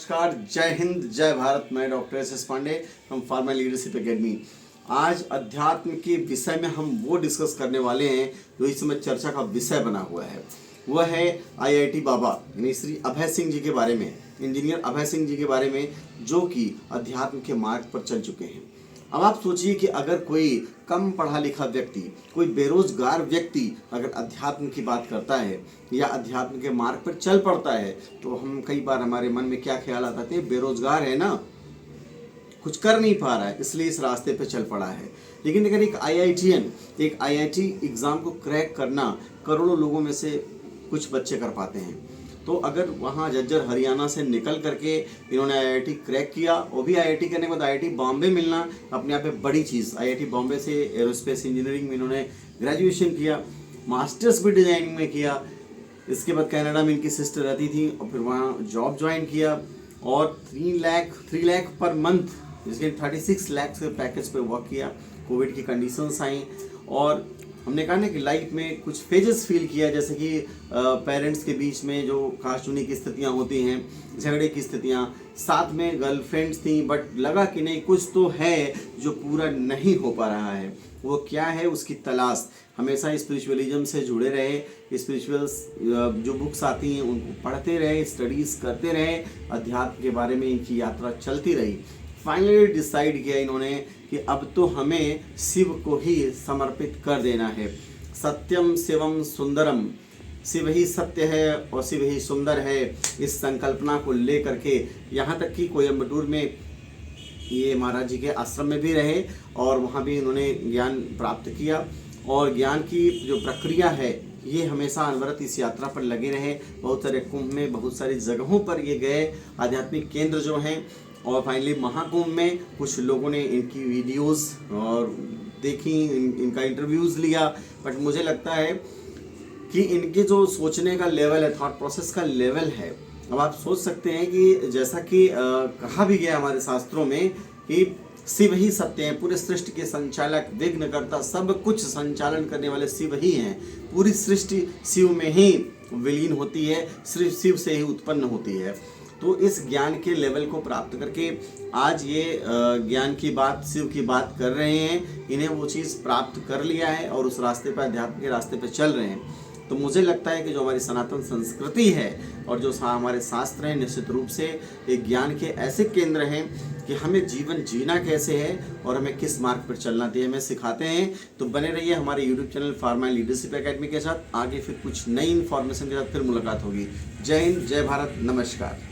नमस्कार, जय हिंद, जय भारत। मैं doctor S Pandey from pharma leadership academy. आज अध्यात्म के विषय में हम वो डिस्कस करने वाले हैं जो इस समय चर्चा का विषय बना हुआ है। वह है आईआईटी बाबा यानी श्री अभय सिंह जी के बारे में, इंजीनियर अभय सिंह जी के बारे में, जो कि अध्यात्म के मार्ग पर चल चुके हैं। अब आप सोचिए कि अगर कोई कम पढ़ा लिखा व्यक्ति, कोई बेरोजगार व्यक्ति अगर अध्यात्म की बात करता है या अध्यात्म के मार्ग पर चल पड़ता है, तो हम कई बार हमारे मन में क्या ख्याल आता है, बेरोजगार है ना, कुछ कर नहीं पा रहा है, इसलिए इस रास्ते पे चल पड़ा है। लेकिन अगर एक आईआईटी एग्ज़ाम को क्रैक करना करोड़ों लोगों में से कुछ बच्चे कर पाते हैं, तो अगर वहाँ झज्जर हरियाणा से निकल करके इन्होंने आईआईटी क्रैक किया, वो भी आईआईटी करने के बाद आईआईटी बॉम्बे मिलना अपने आप में बड़ी चीज़। आईआईटी बॉम्बे से एरोस्पेस इंजीनियरिंग में इन्होंने ग्रेजुएशन किया, मास्टर्स भी डिजाइनिंग में किया। इसके बाद कनाडा में इनकी सिस्टर रहती थी और फिर वहाँ जॉब ज्वाइन किया और 3 लाख पर मंथ, जिसके 36 लाख के पैकेज पे वर्क किया। कोविड की कंडीशंस आई और हमने कहा ना कि लाइफ में कुछ फेजेस फील किया, जैसे कि पेरेंट्स के बीच में जो काशुनी की स्थितियाँ होती हैं, झगड़े की स्थितियाँ, साथ में गर्लफ्रेंड्स थी, बट लगा कि नहीं, कुछ तो है जो पूरा नहीं हो पा रहा है। वो क्या है, उसकी तलाश। हमेशा स्पिरिचुअलिज्म से जुड़े रहे, स्पिरिचुअल्स जो बुक्स आती हैं उनको पढ़ते रहे, स्टडीज़ करते रहे, अध्यात्म के बारे में इनकी यात्रा चलती रही। फाइनली डिसाइड किया इन्होंने कि अब तो हमें शिव को ही समर्पित कर देना है। सत्यम शिवम सुंदरम, शिव ही सत्य है और शिव ही सुंदर है, इस संकल्पना को ले करके यहाँ तक कि कोयम्बटूर में ये महाराज जी के आश्रम में भी रहे और वहाँ भी इन्होंने ज्ञान प्राप्त किया। और ज्ञान की जो प्रक्रिया है ये हमेशा अनवरत इस यात्रा पर लगे रहे। बहुत सारे कुंभ में, बहुत सारी जगहों पर ये गए, आध्यात्मिक केंद्र जो हैं। और फाइनली महाकुंभ में कुछ लोगों ने इनकी वीडियोस और देखी, इनका इंटरव्यूज़ लिया। बट मुझे लगता है कि इनके जो सोचने का लेवल है, थॉट प्रोसेस का लेवल है, अब आप सोच सकते हैं कि जैसा कि कहा भी गया हमारे शास्त्रों में कि शिव ही सत्य है, पूरे सृष्टि के संचालक, विघ्नकर्ता, सब कुछ संचालन करने वाले शिव ही हैं। पूरी सृष्टि शिव में ही विलीन होती है, सिर्फ शिव से ही उत्पन्न होती है। तो इस ज्ञान के लेवल को प्राप्त करके आज ये ज्ञान की बात, शिव की बात कर रहे हैं। इन्हें वो चीज़ प्राप्त कर लिया है और उस रास्ते पर, अध्यात्म के रास्ते पर चल रहे हैं। तो मुझे लगता है कि जो हमारी सनातन संस्कृति है और जो हमारे शास्त्र हैं, निश्चित रूप से एक ज्ञान के ऐसे केंद्र हैं कि हमें जीवन जीना कैसे है और हमें किस मार्ग पर चलना चाहिए, हमें सिखाते हैं। तो बने रहिए हमारे YouTube channel pharma leadership academy के साथ। आगे फिर कुछ नई इन्फॉर्मेशन के साथ फिर मुलाकात होगी। जय हिंद, जय भारत, नमस्कार।